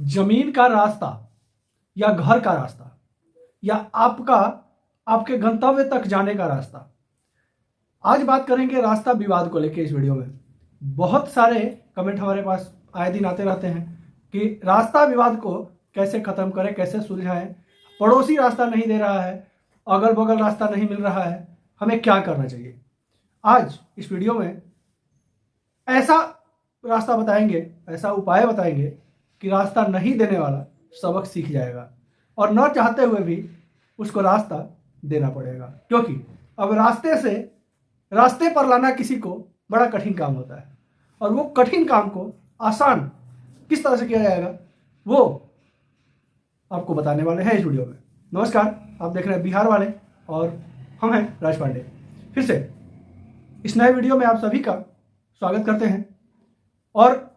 जमीन का रास्ता या घर का रास्ता या आपके गंतव्य तक जाने का रास्ता। आज बात करेंगे रास्ता विवाद को लेकर। इस वीडियो में बहुत सारे कमेंट हमारे पास आए दिन आते रहते हैं कि रास्ता विवाद को कैसे खत्म करें, कैसे सुलझाएं, पड़ोसी रास्ता नहीं दे रहा है, अगल बगल रास्ता नहीं मिल रहा है, हमें क्या करना चाहिए। आज इस वीडियो में ऐसा रास्ता बताएंगे, ऐसा उपाय बताएंगे कि रास्ता नहीं देने वाला सबक सीख जाएगा और न चाहते हुए भी उसको रास्ता देना पड़ेगा, क्योंकि अब रास्ते पर लाना किसी को बड़ा कठिन काम होता है और वो कठिन काम को आसान किस तरह से किया जाएगा वो आपको बताने वाले हैं इस वीडियो में। नमस्कार, आप देख रहे हैं बिहार वाले और हम हैं राज पांडे। फिर से इस नए वीडियो में आप सभी का स्वागत करते हैं और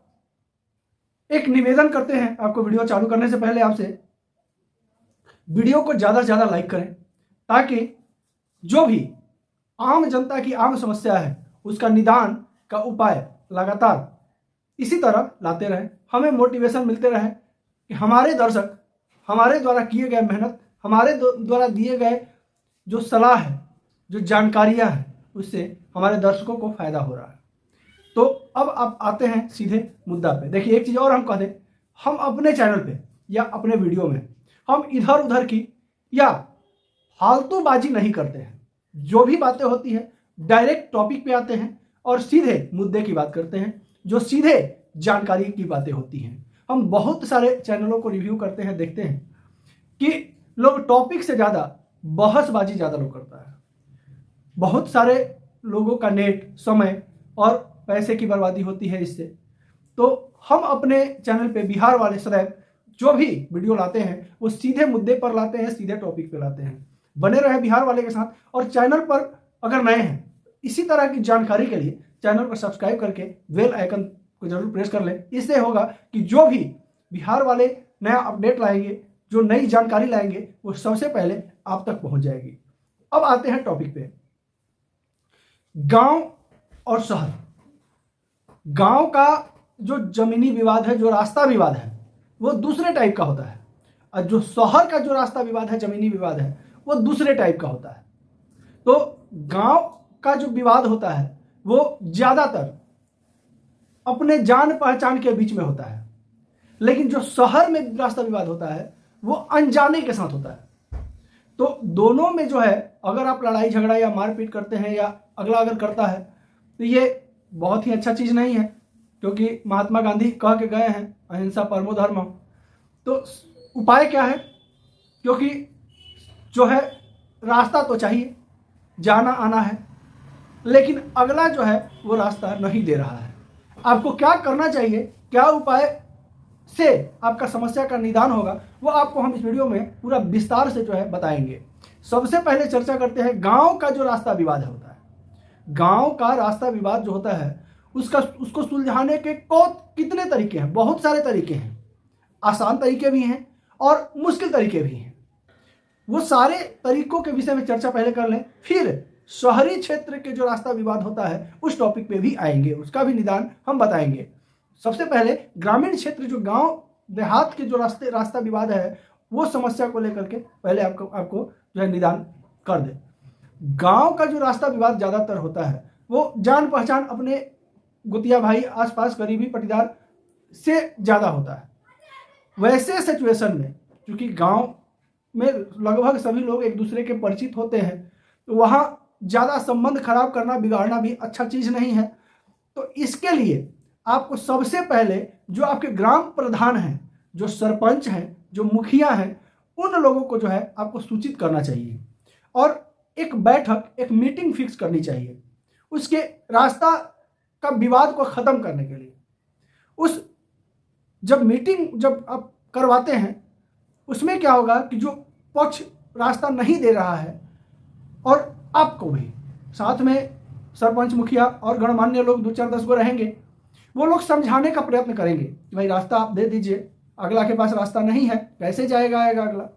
एक निवेदन करते हैं आपको। वीडियो चालू करने से पहले आपसे वीडियो को ज़्यादा से ज़्यादा लाइक करें ताकि जो भी आम जनता की आम समस्या है उसका निदान का उपाय लगातार इसी तरह लाते रहें, हमें मोटिवेशन मिलते रहे कि हमारे दर्शक हमारे द्वारा किए गए मेहनत, हमारे द्वारा दिए गए जो सलाह है, जो जानकारियां हैं, उससे हमारे दर्शकों को फायदा हो रहा है। तो अब आप आते हैं सीधे मुद्दा पे। देखिए, एक चीज़ और हम कह दें, हम अपने चैनल पे या अपने वीडियो में हम इधर उधर की या फालतूबाजी नहीं करते हैं। जो भी बातें होती है डायरेक्ट टॉपिक पे आते हैं और सीधे मुद्दे की बात करते हैं, जो सीधे जानकारी की बातें होती हैं। हम बहुत सारे चैनलों को रिव्यू करते हैं, देखते हैं कि लोग टॉपिक से ज़्यादा बहसबाजी ज़्यादा लोग करता है। बहुत सारे लोगों का नेट, समय और पैसे की बर्बादी होती है इससे। तो हम अपने चैनल पे बिहार वाले सदैव जो भी वीडियो लाते हैं वो सीधे मुद्दे पर लाते हैं, सीधे टॉपिक पे लाते हैं। बने रहे बिहार वाले के साथ और चैनल पर अगर नए हैं इसी तरह की जानकारी के लिए चैनल पर सब्सक्राइब करके बेल आइकन को जरूर प्रेस कर लें। इससे होगा कि जो भी बिहार वाले नया अपडेट लाएंगे, जो नई जानकारी लाएंगे, वो सबसे पहले आप तक पहुंच जाएगी। अब आते हैं टॉपिक पे। गांव और शहर। गांव का जो जमीनी विवाद है, जो रास्ता विवाद है, वो दूसरे टाइप का होता है और जो शहर का जो रास्ता विवाद है, जमीनी विवाद है, वो दूसरे टाइप का होता है। तो गांव का जो विवाद होता है वो ज्यादातर अपने जान पहचान के बीच में होता है, लेकिन जो शहर में रास्ता विवाद होता है वो अनजाने के साथ होता है। तो दोनों में जो है, अगर आप लड़ाई झगड़ा या मारपीट करते हैं या अगला अगर करता है तो ये बहुत ही अच्छा चीज नहीं है, क्योंकि महात्मा गांधी कह के गए हैं अहिंसा परमो धर्मः। तो उपाय क्या है? क्योंकि जो है रास्ता तो चाहिए, जाना आना है, लेकिन अगला जो है वो रास्ता नहीं दे रहा है। आपको क्या करना चाहिए, क्या उपाय से आपका समस्या का निदान होगा, वो आपको हम इस वीडियो में पूरा विस्तार से जो है बताएंगे। सबसे पहले चर्चा करते हैं गांव का जो रास्ता विवाद होता है। गांव का रास्ता विवाद जो होता है उसको सुलझाने के कितने तरीके हैं? बहुत सारे तरीके हैं। आसान तरीके भी हैं और मुश्किल तरीके भी हैं। वो सारे तरीकों के विषय में चर्चा पहले कर लें, फिर शहरी क्षेत्र के जो रास्ता विवाद होता है उस टॉपिक पे भी आएंगे, उसका भी निदान हम बताएंगे। सबसे पहले ग्रामीण क्षेत्र, जो गांव देहात के जो रास्ता विवाद है, वो समस्या को लेकर के पहले आपको जो है निदान कर दे। गांव का जो रास्ता विवाद ज्यादातर होता है वो जान पहचान, अपने गुतिया भाई, आसपास करीबी पटीदार से ज्यादा होता है। वैसे सिचुएशन में क्योंकि गांव में लगभग सभी लोग एक दूसरे के परिचित होते हैं, तो वहाँ ज़्यादा संबंध खराब करना, बिगाड़ना भी अच्छा चीज़ नहीं है। तो इसके लिए आपको सबसे पहले जो आपके ग्राम प्रधान हैं, जो सरपंच हैं, जो मुखिया हैं, उन लोगों को जो है आपको सूचित करना चाहिए और एक बैठक, एक मीटिंग फिक्स करनी चाहिए उसके रास्ता का विवाद को ख़त्म करने के लिए। जब आप करवाते हैं उसमें क्या होगा कि जो पक्ष रास्ता नहीं दे रहा है और आपको भी साथ में सरपंच, मुखिया और गणमान्य लोग 2-4-10 गो रहेंगे, वो लोग समझाने का प्रयत्न करेंगे कि भाई रास्ता आप दे दीजिए, अगला के पास रास्ता नहीं है, कैसे जाएगा अगला।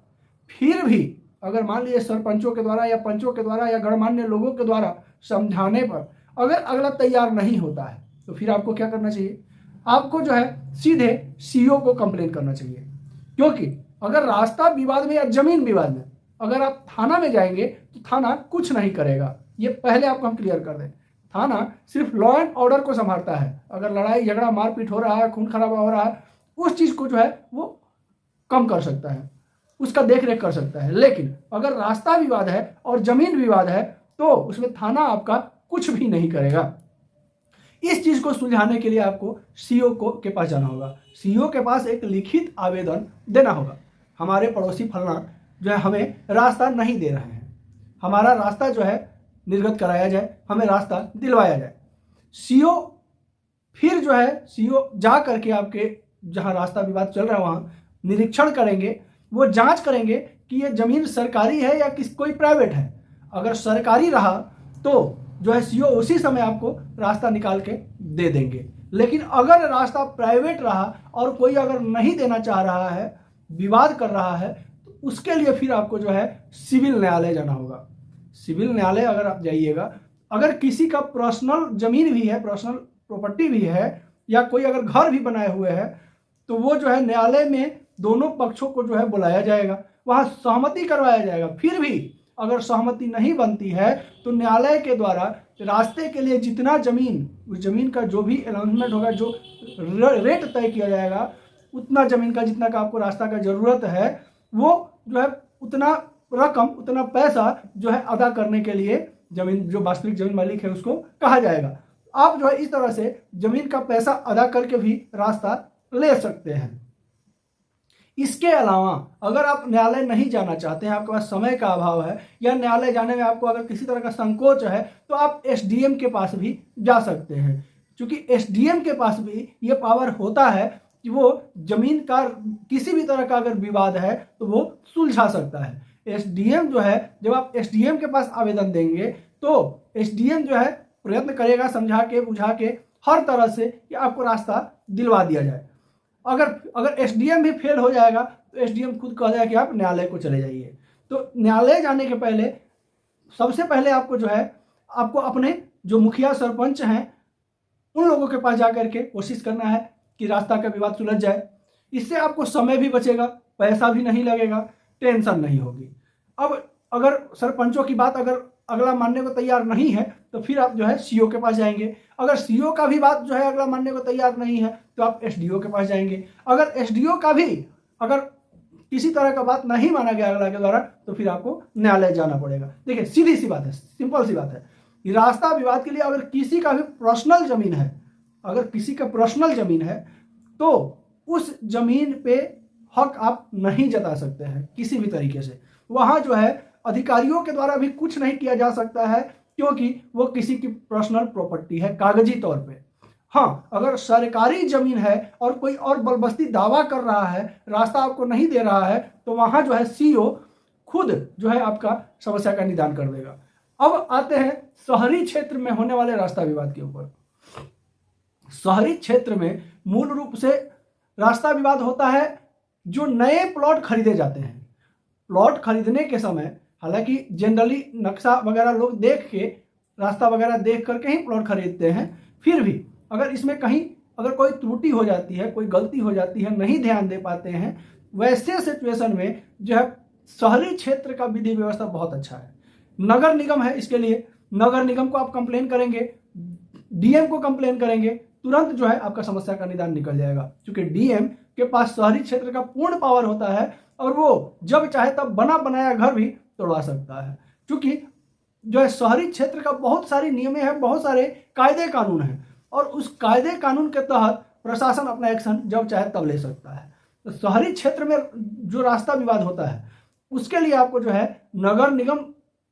फिर भी अगर मान लीजिए सरपंचों के द्वारा या पंचों के द्वारा या गणमान्य लोगों के द्वारा समझाने पर अगर अगला तैयार नहीं होता है तो फिर आपको क्या करना चाहिए? आपको जो है सीधे सीईओ को कंप्लेन करना चाहिए। क्योंकि अगर रास्ता विवाद में या जमीन विवाद में अगर आप थाना में जाएंगे तो थाना कुछ नहीं करेगा, ये पहले आपको हम क्लियर कर दें। थाना सिर्फ लॉ एंड ऑर्डर को संभालता है। अगर लड़ाई झगड़ा मारपीट हो रहा है, खून खराबा हो रहा है, उस चीज को जो है वो कम कर सकता है, उसका देख रेख कर सकता है। लेकिन अगर रास्ता विवाद है और जमीन विवाद है तो उसमें थाना आपका कुछ भी नहीं करेगा। इस चीज को सुलझाने के लिए आपको सीईओ को के पास जाना होगा। सीईओ के पास एक लिखित आवेदन देना होगा, हमारे पड़ोसी फलना जो है हमें रास्ता नहीं दे रहे हैं, हमारा रास्ता जो है निर्गत कराया जाए, हमें रास्ता दिलवाया जाए। सीईओ फिर जो है सीईओ जा करके आपके जहां रास्ता विवाद चल रहा है वहां निरीक्षण करेंगे, वो जांच करेंगे कि ये जमीन सरकारी है या कोई प्राइवेट है। अगर सरकारी रहा तो जो है सीईओ उसी समय आपको रास्ता निकाल के दे देंगे। लेकिन अगर रास्ता प्राइवेट रहा और कोई अगर नहीं देना चाह रहा है, विवाद कर रहा है, तो उसके लिए फिर आपको जो है सिविल न्यायालय जाना होगा। सिविल न्यायालय अगर आप जाइएगा, अगर किसी का पर्सनल जमीन भी है, पर्सनल प्रॉपर्टी भी है, या कोई अगर घर भी बनाए हुए है, तो वो जो है न्यायालय में दोनों पक्षों को जो है बुलाया जाएगा, वहां सहमति करवाया जाएगा। फिर भी अगर सहमति नहीं बनती है तो न्यायालय के द्वारा रास्ते के लिए जितना जमीन, उस जमीन का जो भी अनाउंसमेंट होगा, जो रेट तय किया जाएगा, उतना जमीन का जितना का आपको रास्ता का जरूरत है, वो जो है उतना रकम, उतना पैसा जो है अदा करने के लिए जमीन जो वास्तविक जमीन मालिक है उसको कहा जाएगा। आप जो है इस तरह से जमीन का पैसा अदा करके भी रास्ता ले सकते हैं। इसके अलावा अगर आप न्यायालय नहीं जाना चाहते हैं, आपके पास समय का अभाव है, या न्यायालय जाने में आपको अगर किसी तरह का संकोच है, तो आप एसडीएम के पास भी जा सकते हैं। क्योंकि एसडीएम के पास भी ये पावर होता है कि वो जमीन का किसी भी तरह का अगर विवाद है तो वो सुलझा सकता है। एसडीएम जो है, जब आप एसडीएम के पास आवेदन देंगे तो एसडीएम जो है प्रयत्न करेगा समझा के बुझा के हर तरह से कि आपको रास्ता दिलवा दिया जाए। अगर एसडीएम भी फेल हो जाएगा तो एसडीएम खुद कह जाएगा कि आप न्यायालय को चले जाइए। तो न्यायालय जाने के पहले सबसे पहले आपको जो है आपको अपने जो मुखिया सरपंच हैं उन लोगों के पास जाकर के कोशिश करना है कि रास्ता का विवाद सुलझ जाए। इससे आपको समय भी बचेगा, पैसा भी नहीं लगेगा, टेंशन नहीं होगी। अब अगर सरपंचों की बात अगर अगला मानने को तैयार नहीं है तो फिर आप जो है सीईओ के पास जाएंगे। अगर सीईओ का भी बात जो है अगला मानने को तैयार नहीं है तो आप एसडीओ के पास जाएंगे। अगर एसडीओ का भी अगर किसी तरह का बात नहीं माना गया अगला के द्वारा तो फिर आपको न्यायालय जाना पड़ेगा। देखिए सीधी सी बात है, सिंपल सी बात है कि रास्ता विवाद के लिए अगर किसी का भी पर्सनल जमीन है, अगर किसी का पर्सनल जमीन है तो उस जमीन पे हक आप नहीं जता सकते हैं किसी भी तरीके से। वहां जो है अधिकारियों के द्वारा भी कुछ नहीं किया जा सकता है क्योंकि वो किसी की पर्सनल प्रॉपर्टी है कागजी तौर पे। हाँ, अगर सरकारी जमीन है और कोई और बलबस्ती दावा कर रहा है, रास्ता आपको नहीं दे रहा है, तो वहां जो है सीईओ खुद जो है आपका समस्या का निदान कर देगा। अब आते हैं शहरी क्षेत्र में होने वाले रास्ता विवाद के ऊपर। शहरी क्षेत्र में मूल रूप से रास्ता विवाद होता है जो नए प्लॉट खरीदे जाते हैं। प्लॉट खरीदने के समय हालांकि जनरली नक्शा वगैरह लोग देख के, रास्ता वगैरह देख करके ही प्लॉट खरीदते हैं, फिर भी अगर इसमें कहीं अगर कोई त्रुटि हो जाती है, कोई गलती हो जाती है, नहीं ध्यान दे पाते हैं, वैसे सिचुएशन में जो है शहरी क्षेत्र का विधि व्यवस्था बहुत अच्छा है। नगर निगम है, इसके लिए नगर निगम को आप कंप्लेन करेंगे, डीएम को कंप्लेन करेंगे, तुरंत जो है आपका समस्या का निदान निकल जाएगा। क्योंकि डीएम के पास शहरी क्षेत्र का पूर्ण पावर होता है और वो जब चाहे तब बना बनाया घर भी तोड़वा सकता है। क्योंकि जो है शहरी क्षेत्र का बहुत सारी नियमें हैं, बहुत सारे कायदे कानून हैं और उस कायदे कानून के तहत प्रशासन अपना एक्शन जब चाहे तब ले सकता है। तो शहरी क्षेत्र में जो रास्ता विवाद होता है उसके लिए आपको जो है नगर निगम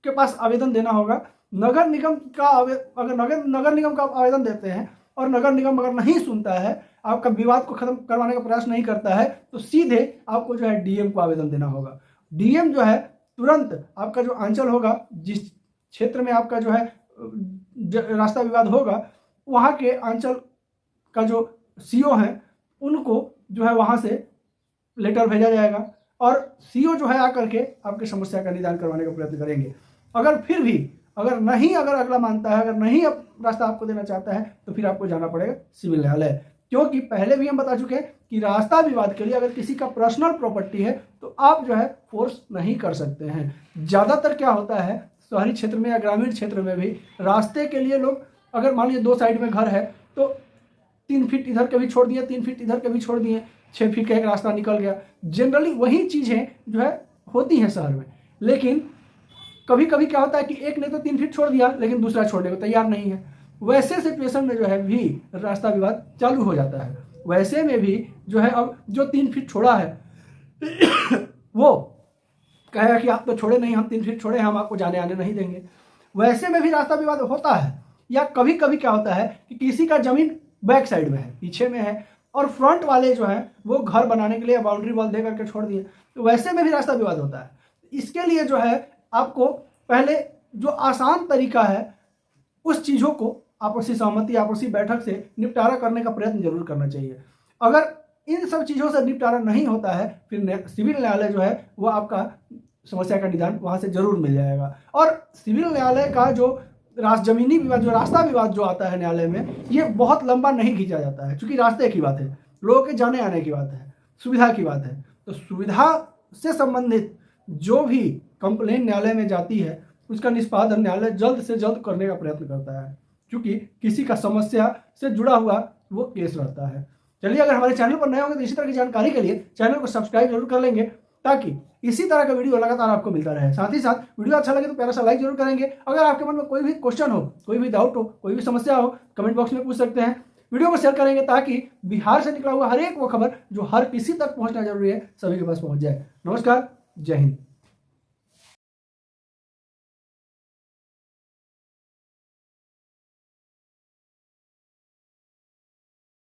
के पास आवेदन देना होगा। नगर निगम का अगर नगर निगम का आप आवेदन देते हैं और नगर निगम अगर नहीं सुनता है, आपका विवाद को खत्म करवाने का प्रयास नहीं करता है, तो सीधे आपको जो है डीएम को आवेदन देना होगा। डीएम जो है तुरंत आपका जो अंचल होगा, जिस क्षेत्र में आपका जो है रास्ता विवाद होगा, वहाँ के अंचल का जो सीईओ हैं उनको जो है वहाँ से लेटर भेजा जाएगा और सीईओ जो है आकर के आपकी समस्या का निदान करवाने का प्रयत्न करेंगे। अगर फिर भी अगर अगला मानता है, अगर नहीं अब रास्ता आपको देना चाहता है, तो फिर आपको जाना पड़ेगा सिविल न्यायालय। क्योंकि पहले भी हम बता चुके हैं कि रास्ता विवाद के लिए अगर किसी का पर्सनल प्रॉपर्टी है तो आप जो है फोर्स नहीं कर सकते हैं। ज़्यादातर क्या होता है शहरी क्षेत्र में या ग्रामीण क्षेत्र में भी रास्ते के लिए लोग, अगर मान लीजिए 2 साइड में घर है तो 3 फीट इधर के भी छोड़ दिए, 3 फीट इधर के भी छोड़ दिए, 6 फीट का एक रास्ता निकल गया। जनरली वही चीज़ें जो है होती हैं शहर में। लेकिन कभी कभी क्या होता है कि एक ने तो 3 फीट छोड़ दिया लेकिन दूसरा छोड़ने को तैयार नहीं है, वैसे सिचुएशन में जो है भी रास्ता विवाद चालू हो जाता है। वैसे में भी जो है अब जो 3 फीट छोड़ा है वो कहेगा कि आप तो छोड़े नहीं, हम 3 फीट छोड़े, हम आपको जाने आने नहीं देंगे। वैसे में भी रास्ता विवाद होता है। या कभी कभी क्या होता है कि किसी का जमीन बैक साइड में है, पीछे में है, और फ्रंट वाले जो है वो घर बनाने के लिए बाउंड्री वॉल दे करके छोड़ दिए, तो वैसे में भी रास्ता विवाद होता है। इसके लिए जो है आपको पहले जो आसान तरीका है उस चीज़ों को आपसी सहमति, आपसी बैठक से निपटारा करने का प्रयत्न जरूर करना चाहिए। अगर इन सब चीज़ों से निपटारा नहीं होता है फिर सिविल न्यायालय जो है वो आपका समस्या का निदान वहाँ से जरूर मिल जाएगा। और सिविल न्यायालय का जो जमीनी विवाद, जो रास्ता विवाद जो आता है न्यायालय में, ये बहुत लंबा नहीं खींचा जाता है, क्योंकि रास्ते की बात है, लोगों के जाने आने की बात है, सुविधा की बात है। तो सुविधा से संबंधित जो भी कंप्लेन न्यायालय में जाती है उसका निष्पादन न्यायालय जल्द से जल्द करने का प्रयत्न करता है, क्योंकि किसी का समस्या से जुड़ा हुआ वो केस रहता है। चलिए, अगर हमारे चैनल पर नए होंगे तो इसी तरह की जानकारी के लिए चैनल को सब्सक्राइब जरूर कर लेंगे, ताकि इसी तरह का वीडियो लगातार आपको मिलता रहे। साथ ही साथ वीडियो अच्छा लगे तो प्यारा सा लाइक जरूर करेंगे। अगर आपके मन में कोई भी क्वेश्चन हो, कोई भी डाउट हो, कोई भी समस्या हो, कमेंट बॉक्स में पूछ सकते हैं। वीडियो को शेयर करेंगे ताकि बिहार से निकला हुआ हर एक वो खबर जो हर किसी तक पहुंचना जरूरी है सभी के पास पहुंच जाए। नमस्कार, जय हिंद।